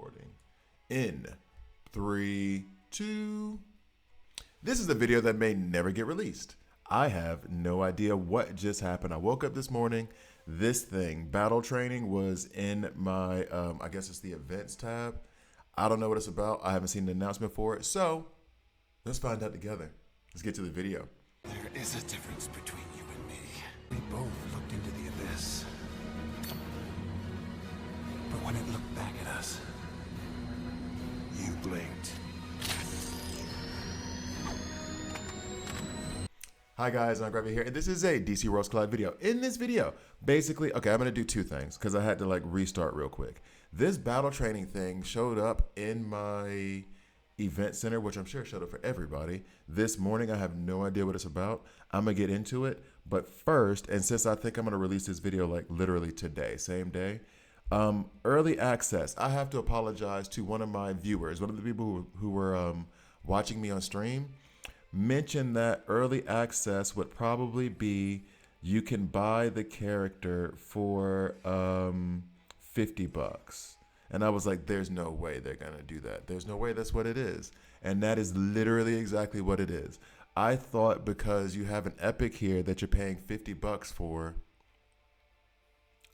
recording. In 3, 2. This is a video that may never get released. I have no idea what just happened. I woke up this morning. This thing, battle training, was in my, I guess it's the events tab. I don't know what it's about. I haven't seen the announcement for it. So let's find out together. Let's get to the video. There is a difference between you and me. We both looked into the abyss. But when it looked back at us, you blinked. Hi guys, I'm Gardner here, and this is a DC Roast Collide video. In this video, basically, okay, I'm gonna do two things because I had to like restart real quick. This battle training thing showed up in my event center, which I'm sure showed up for everybody this morning. I have no idea what it's about. I'm gonna get into it, but first, and since I think I'm gonna release this video like literally today, same day, early access. I have to apologize to one of my viewers, one of the people who were watching me on stream. Mentioned that early access would probably be you can buy the character for $50. And I was like, there's no way they're gonna do that. There's no way that's what it is. And that is literally exactly what it is. I thought because you have an epic here that you're paying $50 for,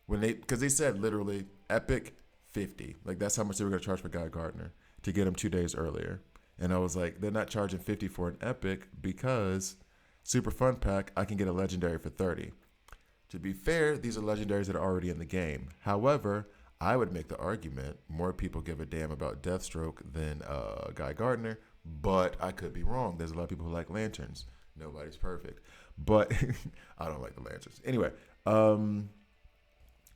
because they said literally epic 50. Like that's how much they were gonna charge for Guy Gardner to get him 2 days earlier. And I was like, they're not charging 50 for an epic because Super Fun Pack, I can get a legendary for 30. To be fair, these are legendaries that are already in the game. However, I would make the argument more people give a damn about Deathstroke than Guy Gardner, but I could be wrong. There's a lot of people who like lanterns. Nobody's perfect, but I don't like the lanterns. Anyway,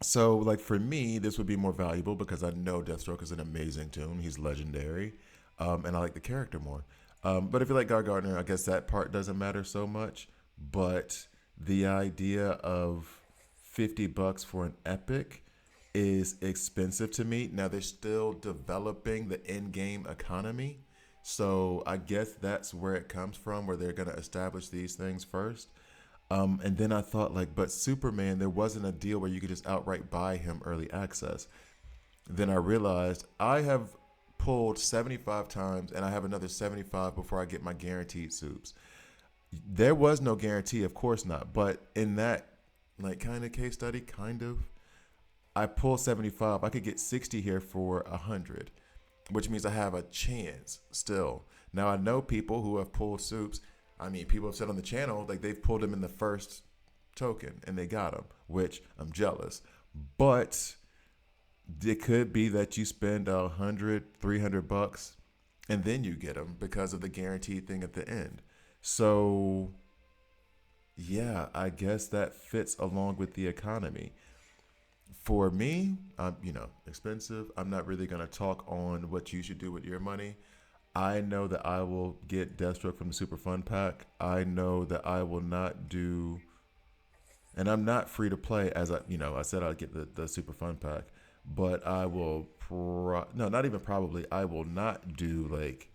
so like for me, this would be more valuable because I know Deathstroke is an amazing toon. He's legendary. And I like the character more. But if you like Guy Gardner, I guess that part doesn't matter so much. But the idea of $50 for an epic is expensive to me. Now, they're still developing the in-game economy. So I guess that's where it comes from, where they're going to establish these things first. And then I thought, like, but Superman, there wasn't a deal where you could just outright buy him early access. Then I realized I have pulled 75 times and I have another 75 before I get my guaranteed soups. There was no guarantee, of course not, but in that like kind of case study, I pulled 75. I could get 60 here for 100, which means I have a chance still. Now I know people who have pulled soups. I mean, people have said on the channel like they've pulled them in the first token and they got them, which I'm jealous. But it could be that you spend $100, $300 and then you get them because of the guaranteed thing at the end. So yeah, I guess that fits along with the economy. For me, expensive. I'm not really going to talk on what you should do with your money. I know that I will get Deathstroke from the Super Fun Pack. I know that I will not do, and I'm not free to play as I said I'd get the Super Fun Pack. But I will, not even probably, I will not do like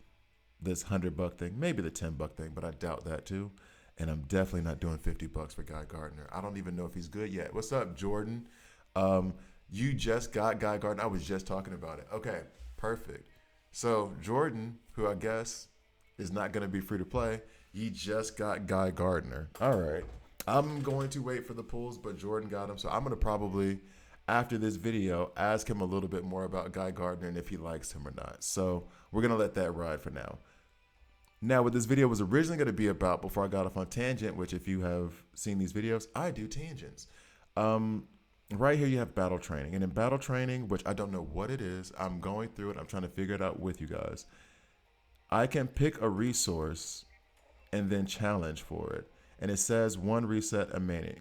this $100 thing, maybe the $10 thing, but I doubt that too. And I'm definitely not doing $50 for Guy Gardner. I don't even know if he's good yet. What's up, Jordan? You just got Guy Gardner. I was just talking about it. Okay, perfect. So Jordan, who I guess is not going to be free to play, you just got Guy Gardner. All right. I'm going to wait for the pulls, but Jordan got him. So I'm going to probably, after this video, ask him a little bit more about Guy Gardner and if he likes him or not. So we're going to let that ride for now. Now, what this video was originally going to be about before I got off on tangent, which if you have seen these videos, I do tangents. Right here you have battle training. And in battle training, which I don't know what it is, I'm going through it. I'm trying to figure it out with you guys. I can pick a resource and then challenge for it. And it says one remaining.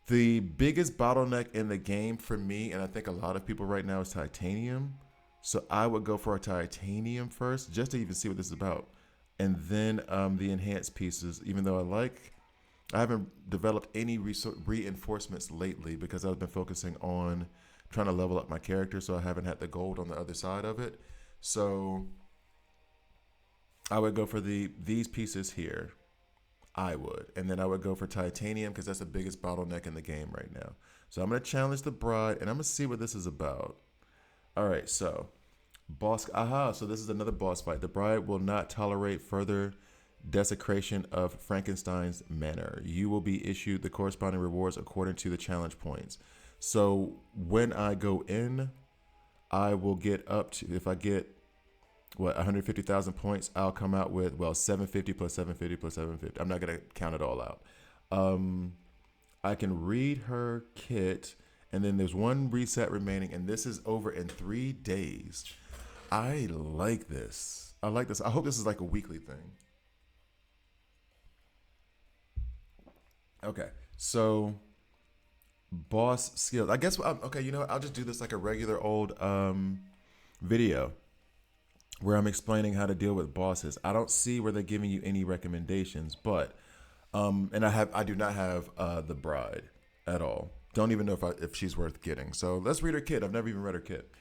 The biggest bottleneck in the game for me, and I think a lot of people right now, is titanium. So I would go for a titanium first, just to even see what this is about. And then the enhanced pieces, even though I haven't developed any reinforcements lately because I've been focusing on trying to level up my character, so I haven't had the gold on the other side of it. So I would go for these pieces here. I would. And then I would go for titanium because that's the biggest bottleneck in the game right now. So I'm going to challenge the bride, and I'm going to see what this is about. All right, so boss. Aha, so this is another boss fight. The bride will not tolerate further desecration of Frankenstein's manor. You will be issued the corresponding rewards according to the challenge points. So when I go in, I will get up to, if I get, 150,000 points, I'll come out with, 750 plus 750 plus 750. I'm not going to count it all out. I can read her kit, and then there's one reset remaining, and this is over in 3 days. I like this. I like this. I hope this is like a weekly thing. Okay, so boss skills. I guess, okay, you know what? I'll just do this like a regular old video where I'm explaining how to deal with bosses. I don't see where they're giving you any recommendations, but and I do not have the bride at all. Don't even know if she's worth getting. So let's read her kit. I've never even read her kit.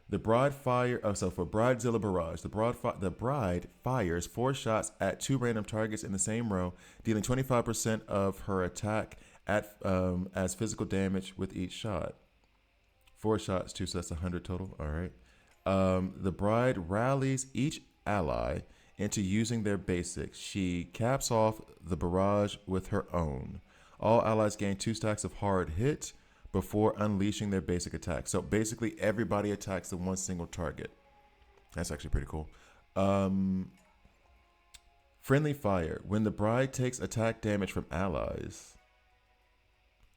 The bride so for Bridezilla Barrage, the bride fires 4 shots at 2 random targets in the same row, dealing 25% of her attack as physical damage with each shot. 4 shots, 2, so that's 100 total. All right. The bride rallies each ally into using their basics. She caps off the barrage with her own. All allies gain 2 stacks of hard hit before unleashing their basic attack. So basically, everybody attacks the one single target. That's actually pretty cool. Friendly fire. When the bride takes attack damage from allies,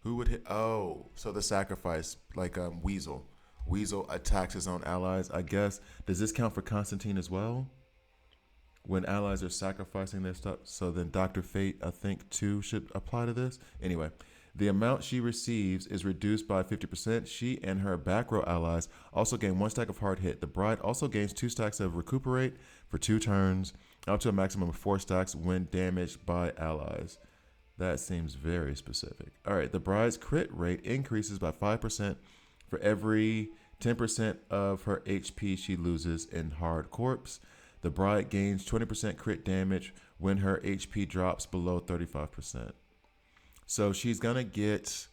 who would hit? Oh, so the sacrifice, like Weasel. Weasel attacks his own allies, I guess. Does this count for Constantine as well? When allies are sacrificing their stuff. So then Dr. Fate, I think, too, should apply to this. Anyway, the amount she receives is reduced by 50%. She and her back row allies also gain 1 stack of hard hit. The bride also gains 2 stacks of recuperate for 2 turns, up to a maximum of 4 stacks when damaged by allies. That seems very specific. All right, the bride's crit rate increases by 5% for every 10% of her HP she loses in hard corpse. The bride gains 20% crit damage when her HP drops below 35%. So she's going to get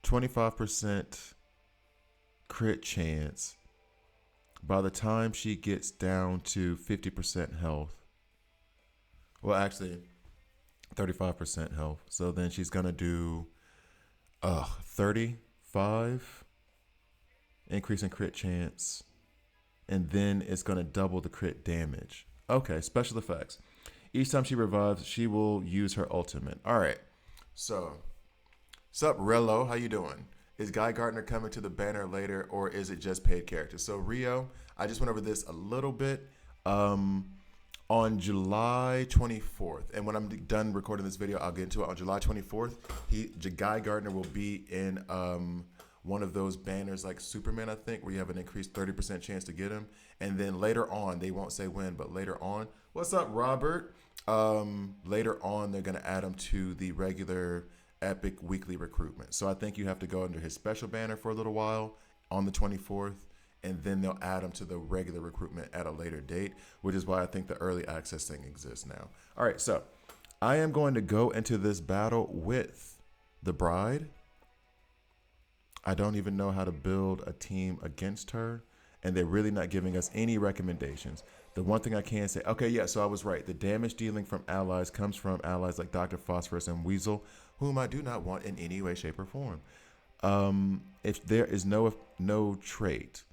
25% crit chance by the time she gets down to 50% health. Well, actually, 35% health. So then she's going to do 35 increase in crit chance, and then it's going to double the crit damage. Okay, special effects. Each time she revives, she will use her ultimate. All right. So, sup, Rello? How you doing? Is Guy Gardner coming to the banner later, or is it just paid characters? So, Rio, I just went over this a little bit on July 24th. And when I'm done recording this video, I'll get into it. On July 24th, Guy Gardner will be in one of those banners like Superman, I think, where you have an increased 30% chance to get him. And then later on, they won't say when, but later on, what's up, Robert? Later on, they're going to add him to the regular Epic weekly recruitment. So I think you have to go under his special banner for a little while on the 24th, and then they'll add him to the regular recruitment at a later date, which is why I think the early access thing exists now. All right, so I am going to go into this battle with the bride. I don't even know how to build a team against her, and they're really not giving us any recommendations. The one thing I can say, okay, yeah, so I was right. The damage dealing from allies comes from allies like Dr. Phosphorus and Weasel, whom I do not want in any way, shape, or form. If there is no trait,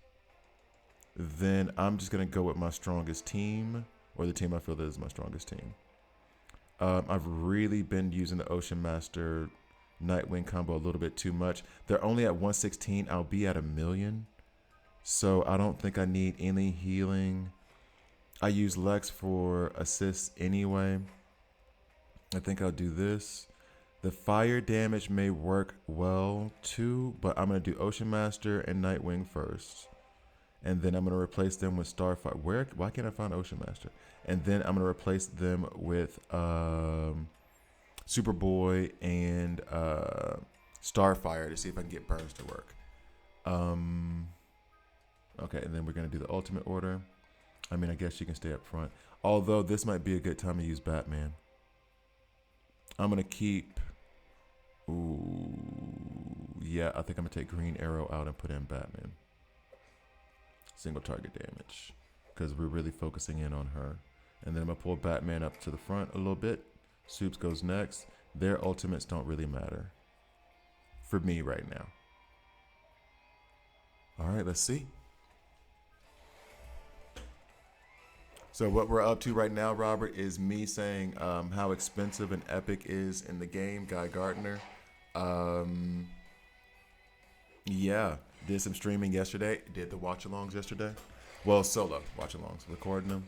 then I'm just going to go with my strongest team, or the team I feel that is my strongest team. I've really been using the Ocean Master Nightwing combo a little bit too much. They're only at 116. I'll be at 1,000,000. So I don't think I need any healing. I use Lex for assists anyway. I think I'll do this. The fire damage may work well too, but I'm going to do Ocean Master and Nightwing first. And then I'm going to replace them with Starfire. Why can't I find Ocean Master? And then I'm going to replace them with Superboy and Starfire to see if I can get Burns to work. Okay, and then we're going to do the ultimate order. I mean, I guess she can stay up front. Although this might be a good time to use Batman. I'm going to keep... Ooh, Yeah, I think I'm going to take Green Arrow out and put in Batman. Single target damage. Because we're really focusing in on her. And then I'm going to pull Batman up to the front a little bit. Soups goes next. Their ultimates don't really matter. For me right now. All right, let's see. So what we're up to right now, Robert, is me saying how expensive an epic is in the game. Guy Gardner. Yeah, did some streaming yesterday. Did the watch-alongs yesterday. Well, solo watch-alongs, recording them.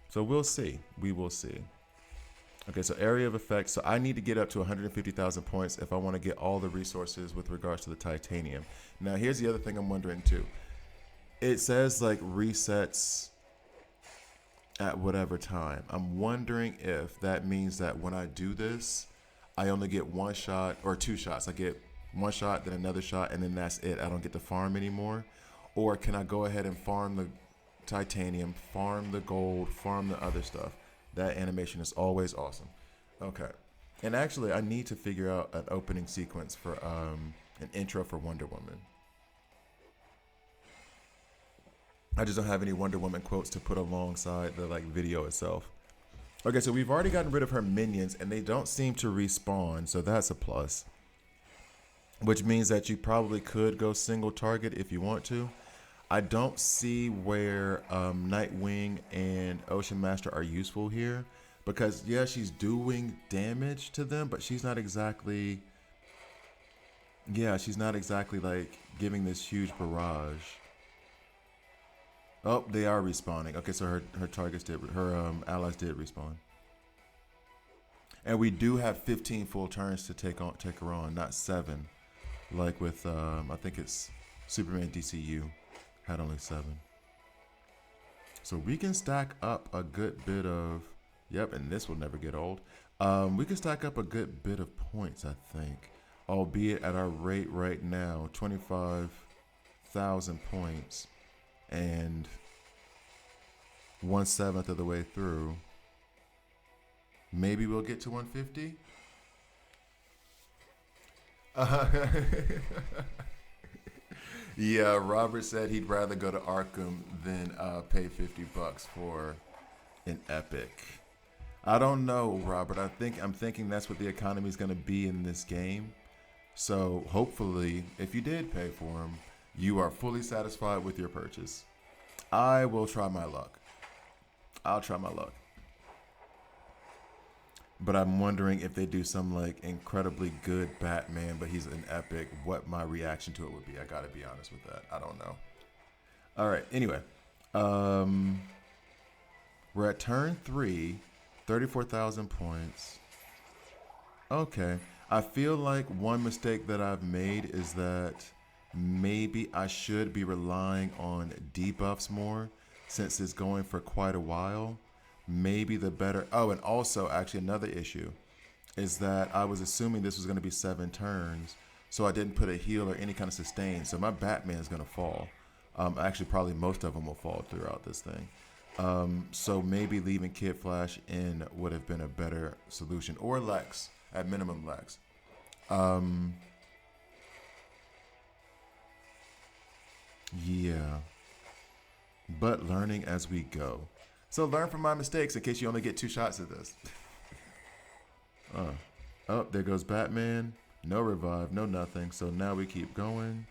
So we'll see. We will see. Okay, so area of effect. So I need to get up to 150,000 points if I want to get all the resources with regards to the titanium. Now, here's the other thing I'm wondering too. It says like resets at whatever time. I'm wondering if that means that when I do this, I only get one shot or two shots. I get one shot, then another shot, and then that's it. I don't get to farm anymore. Or can I go ahead and farm the titanium, farm the gold, farm the other stuff? That animation is always awesome. Okay. And actually, I need to figure out an opening sequence for an intro for Wonder Woman. I just don't have any Wonder Woman quotes to put alongside the like video itself. Okay, so we've already gotten rid of her minions, and they don't seem to respawn, so that's a plus. Which means that you probably could go single target if you want to. I don't see where Nightwing and Ocean Master are useful here. Because, yeah, she's doing damage to them, but she's not exactly... Yeah, she's not exactly, like, giving this huge barrage. Oh, they are respawning. Okay, so her targets did... Her allies did respawn. And we do have 15 full turns to take her on, not 7. Like with, I think it's Superman DCU. Had only 7. So we can stack up a good bit of... Yep, and this will never get old. We can stack up a good bit of points, I think. Albeit at our rate right now, 25,000 points. And 1/7 of the way through. Maybe we'll get to 150? Yeah, Robert said he'd rather go to Arkham than pay $50 for an epic. I don't know, Robert. I'm thinking that's what the economy is going to be in this game. So hopefully, if you did pay for them, you are fully satisfied with your purchase. I will try my luck. I'll try my luck. But I'm wondering if they do some like incredibly good Batman, but he's an epic, what my reaction to it would be. I gotta be honest with that. I don't know. All right. Anyway, we're at turn 3, 34,000 points. Okay. I feel like one mistake that I've made is that maybe I should be relying on debuffs more since it's going for quite a while. Maybe the better... Oh, and also, actually, another issue is that I was assuming this was going to be 7 turns, so I didn't put a heal or any kind of sustain, so my Batman is going to fall. Actually, probably most of them will fall throughout this thing. So maybe leaving Kid Flash in would have been a better solution. Or Lex, at minimum Lex. Yeah. But learning as we go. So learn from my mistakes in case you only get 2 shots at this. Oh, there goes Batman. No revive, no nothing. So now we keep going.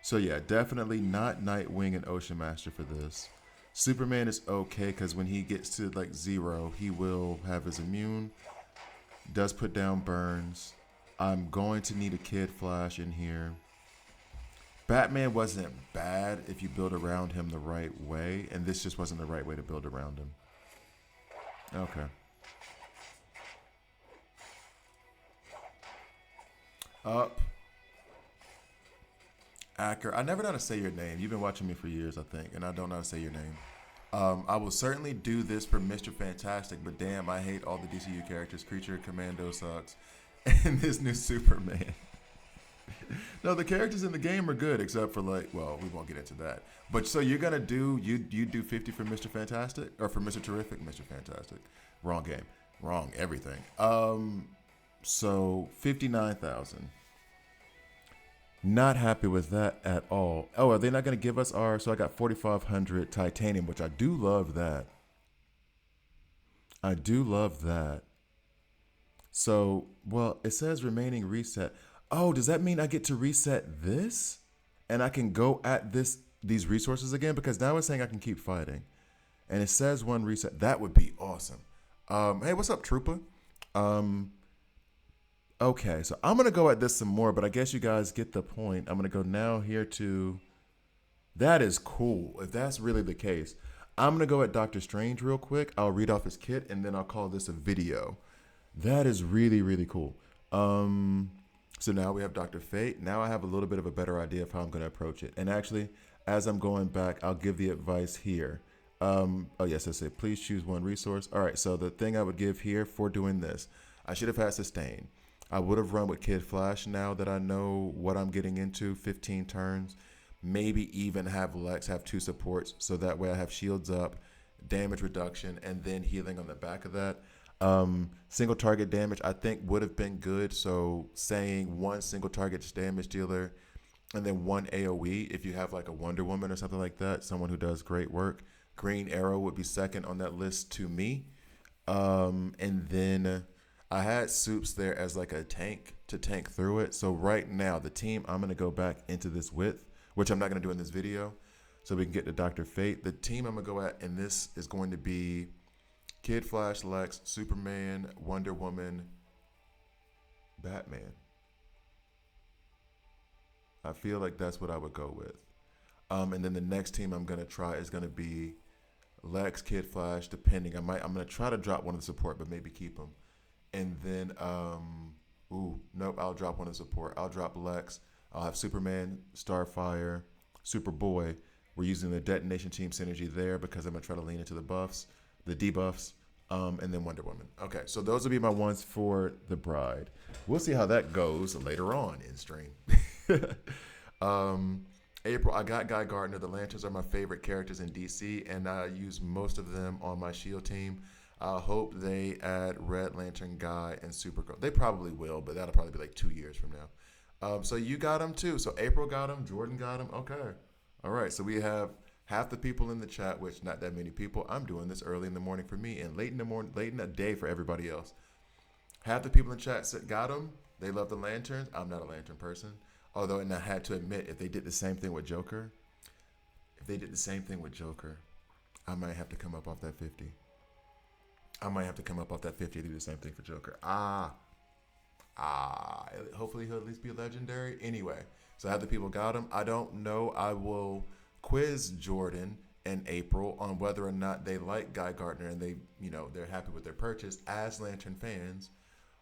So yeah, definitely not Nightwing and Ocean Master for this. Superman is okay because when he gets to like 0, he will have his immune. Does put down burns. I'm going to need a Kid Flash in here. Batman wasn't bad if you build around him the right way, and this just wasn't the right way to build around him. Okay. Up. Acker. I never know how to say your name. You've been watching me for years, I think, and I don't know how to say your name. I will certainly do this for Mr. Fantastic, but damn, I hate all the DCU characters. Creature, Commando sucks, and this new Superman. No, the characters in the game are good, except for like, well, we won't get into that. But so you're gonna do you do 50 for Mr. Fantastic or for Mr. Terrific, Mr. Fantastic? Wrong game, wrong everything. So 59,000. Not happy with that at all. Oh, are they not going to give us our? So I got 4,500 titanium, which I do love that. I do love that. So, well, it says remaining reset. Oh, does that mean I get to reset this? And I can go at these resources again? Because now it's saying I can keep fighting. And it says one reset. That would be awesome. Hey, what's up, Trooper? Um, okay, so I'm gonna go at this some more, but I guess you guys get the point. I'm gonna go now here to. That is cool. If that's really the case, I'm gonna go at Doctor Strange real quick. I'll read off his kit, and then I'll call this a video. That is really, really cool. So now we have Dr. Fate. Now I have a little bit of a better idea of how I'm going to approach it. And actually, as I'm going back, I'll give the advice here. Oh, yes, I said, please choose one resource. All right, so the thing I would give here for doing this, I should have had sustain. I would have run with Kid Flash now that I know what I'm getting into, 15 turns. Maybe even have Lex have 2 supports, so that way I have shields up, damage reduction, and then healing on the back of that. Single target damage I think would have been good. So saying 1 single target damage dealer and then 1 AoE if you have like a Wonder Woman or something like that, someone who does great work. Green Arrow would be second on that list to me. And then I had Soups there as like a tank to tank through it. So right now the team I'm going to go back into this with, which I'm not going to do in this video, so we can get to Dr. Fate. The team I'm going to go at in this is going to be Kid Flash, Lex, Superman, Wonder Woman, Batman. I feel like that's what I would go with. And then the next team I'm gonna try is gonna be Lex, Kid Flash, depending. I'm gonna try to drop one of the support, but maybe keep them. And then, nope, I'll drop one of the support. I'll drop Lex. I'll have Superman, Starfire, Superboy. We're using the detonation team synergy there because I'm gonna try to lean into the buffs, the debuffs, and then Wonder Woman. Okay, so those will be my ones for the Bride. We'll see how that goes later on in stream. April, I got Guy Gardner. The Lanterns are my favorite characters in DC, and I use most of them on my Shield team. I hope they add Red Lantern Guy and Supergirl. They probably will, but that'll probably be like 2 years from now. So you got them too. So April got them. Jordan got them. Okay. All right. So we have half the people in the chat, which not that many people. I'm doing this early in the morning for me and late in the morning, late in the day for everybody else. Half the people in chat said got them. They love the lanterns. I'm not a lantern person. Although, and I had to admit, if they did the same thing with Joker, I might have to come up off that 50. I might have to come up off that 50 to do the same thing for Joker. Hopefully he'll at least be legendary. Anyway, so half the people got him. I don't know. I will quiz Jordan and April on whether or not they like Guy Gardner and they're happy with their purchase as Lantern fans.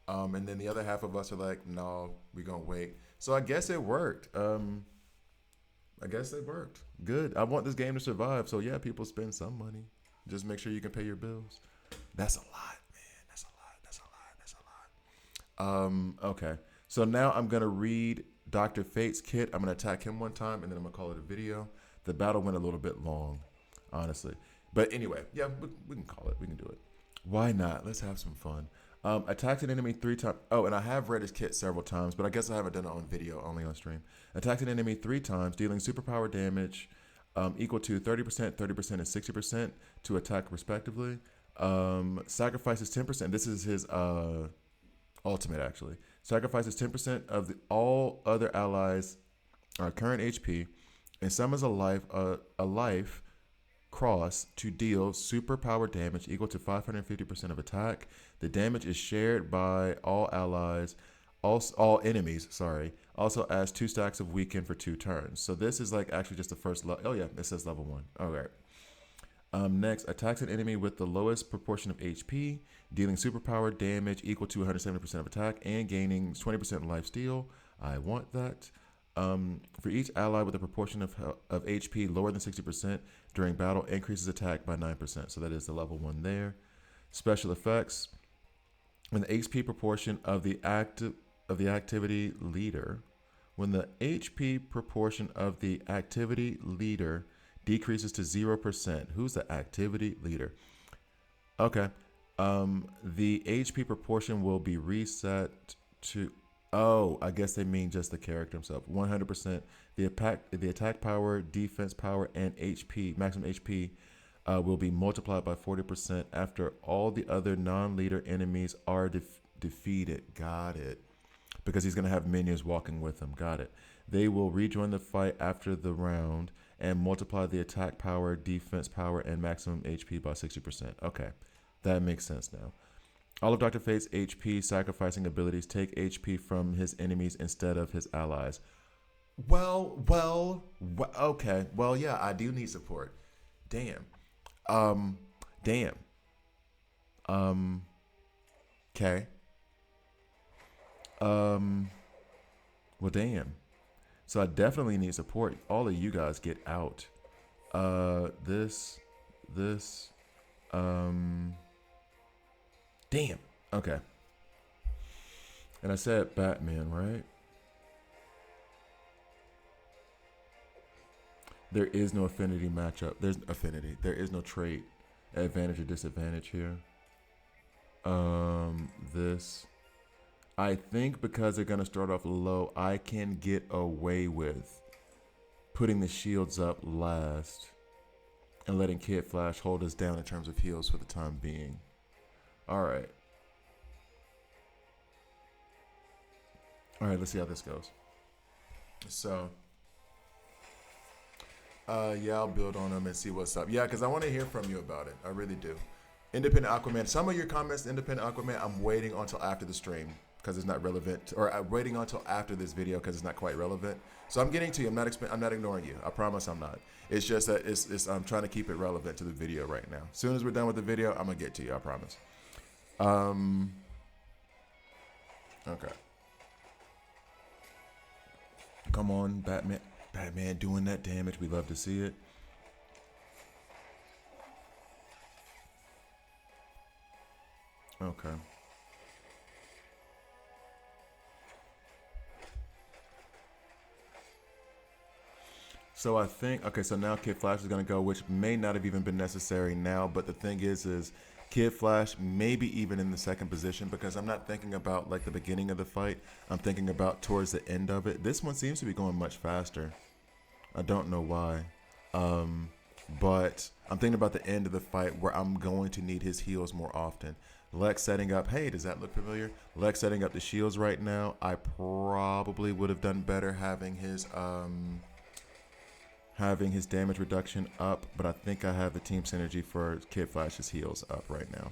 And then the other half of us are like, no, we're going to wait. So I guess it worked. Good. I want this game to survive. So yeah, people spend some money. Just make sure you can pay your bills. That's a lot, man. That's a lot. Okay. So now I'm going to read Dr. Fate's kit. I'm going to attack him one time, and then I'm going to call it a video. The battle went a little bit long, honestly. But anyway, yeah, we can call it. We can do it. Why not? Let's have some fun. Attacked an enemy 3 times. Oh, and I have read his kit several times, but I guess I haven't done it on video, only on stream. Attacked an enemy 3 times, dealing superpower damage equal to 30%, 30%, and 60% to attack respectively. Sacrifices 10%. This is his ultimate, actually. Sacrifices 10% of all other allies' current HP and summons a life cross to deal superpower damage equal to 550% of attack. The damage is shared by all allies, all enemies, also adds 2 stacks of weaken for 2 turns. So this is like actually just the first level. Oh yeah, it says level 1. All right. Next, attacks an enemy with the lowest proportion of HP, dealing superpower damage equal to 170% of attack and gaining 20% life steal. I want that. For each ally with a proportion of HP lower than 60% during battle, increases attack by 9%. So that is the level 1 there. Special effects. When the HP proportion of the activity leader, decreases to 0%. Who's the activity leader? Okay. The HP proportion will be reset to. Oh, I guess they mean just the character himself. 100%. The attack power, defense power, and HP maximum HP will be multiplied by 40% after all the other non-leader enemies are defeated. Got it. Because he's gonna have minions walking with him. Got it. They will rejoin the fight after the round and multiply the attack power, defense power, and maximum HP by 60%. Okay, that makes sense now. All of Dr. Fate's HP sacrificing abilities take HP from his enemies instead of his allies. Well, okay. Well, yeah, I do need support. Damn. Damn. Okay. Well, damn. So I definitely need support. All of you guys get out. This, damn. Okay. And I said Batman, right? There is no affinity matchup. There's affinity. There is no trait advantage or disadvantage here. This. I think because they're gonna start off low, I can get away with putting the shields up last and letting Kid Flash hold us down in terms of heals for the time being. All right. All right, let's see how this goes. So, yeah, I'll build on them and see what's up. Yeah, because I want to hear from you about it. I really do. Independent Aquaman. Some of your comments, Independent Aquaman, I'm waiting until after the stream because it's not relevant, or I'm waiting until after this video because it's not quite relevant. So I'm getting to you. I'm not ignoring you. I promise I'm not. It's just that I'm trying to keep it relevant to the video right now. As soon as we're done with the video, I'm gonna get to you. I promise. Okay. Come on, Batman. Batman doing that damage. We love to see it. Okay. So I think, okay, so now Kid Flash is going to go, which may not have even been necessary now, but the thing is Kid Flash maybe even in the second position, because I'm not thinking about like the beginning of the fight. I'm thinking about towards the end of it. This one seems to be going much faster. I don't know why. But I'm thinking about the end of the fight where I'm going to need his heals more often. Lex setting up, hey, does that look familiar? Lex setting up the shields right now. I probably would have done better having his damage reduction up, but I think I have the team synergy for Kid Flash's heals up right now.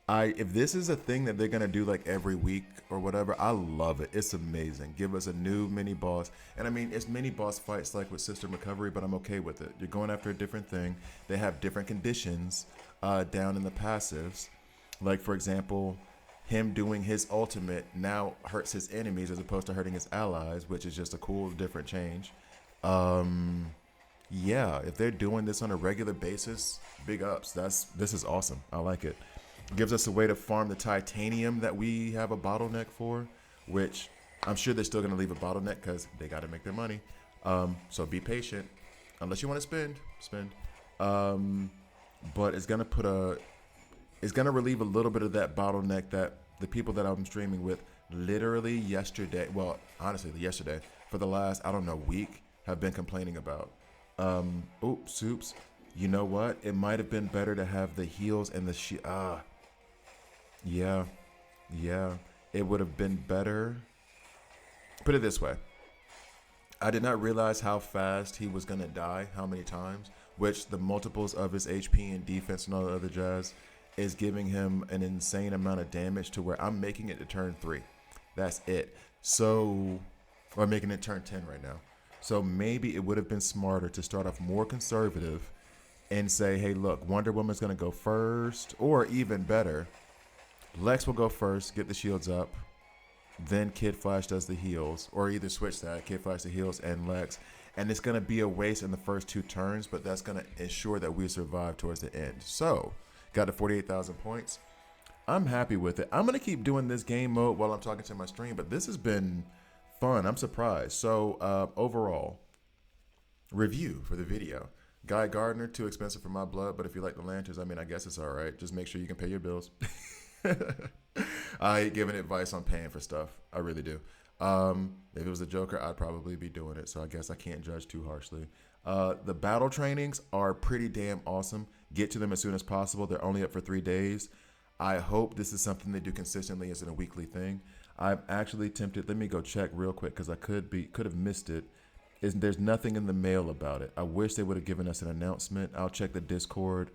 If this is a thing that they're gonna do like every week or whatever, I love it. It's amazing. Give us a new mini boss, and I mean it's mini boss fights like with System Recovery, but I'm okay with it. You're going after a different thing. They have different conditions down in the passives. Like for example, him doing his ultimate now hurts his enemies as opposed to hurting his allies, which is just a cool different change. Yeah, if they're doing this on a regular basis, big ups. This is awesome. I like it. Gives us a way to farm the titanium that we have a bottleneck for, which I'm sure they're still going to leave a bottleneck because they got to make their money. So be patient. Unless you want to spend. But it's going to relieve a little bit of that bottleneck that the people that I'm streaming with literally yesterday, well, honestly, yesterday, for the last, I don't know, week, have been complaining about. Soups. You know what? It might have been better to have the heals and the Yeah. It would have been better. Put it this way. I did not realize how fast he was going to die, how many times, which the multiples of his HP and defense and all the other jazz is giving him an insane amount of damage to where I'm making it to turn 3. That's it. So, or making it turn 10 right now. So maybe it would have been smarter to start off more conservative and say, hey, look, Wonder Woman's going to go first, or even better, Lex will go first, get the shields up, then Kid Flash does the heals, or either switch that, Kid Flash the heals and Lex, and it's going to be a waste in the first 2 turns, but that's going to ensure that we survive towards the end. So, got to 48,000 points. I'm happy with it. I'm going to keep doing this game mode while I'm talking to my stream, but this has been fun. I'm surprised. So overall review for the video. Guy Gardner, too expensive for my blood, but if you like the lanterns, I mean, I guess it's all right. Just make sure you can pay your bills. I hate giving advice on paying for stuff. I really do. If it was a Joker, I'd probably be doing it. So I guess I can't judge too harshly. The battle trainings are pretty damn awesome. Get to them as soon as possible. They're only up for 3 days. I hope this is something they do consistently as in a weekly thing. I'm actually tempted. Let me go check real quick because I could have missed it. There's nothing in the mail about it. I wish they would have given us an announcement. I'll check the Discord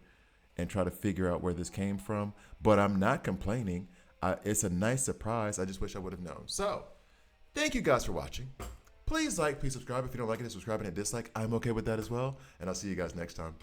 and try to figure out where this came from. But I'm not complaining. It's a nice surprise. I just wish I would have known. So, thank you guys for watching. Please like, please subscribe. If you don't like it, subscribe and hit dislike. I'm okay with that as well. And I'll see you guys next time.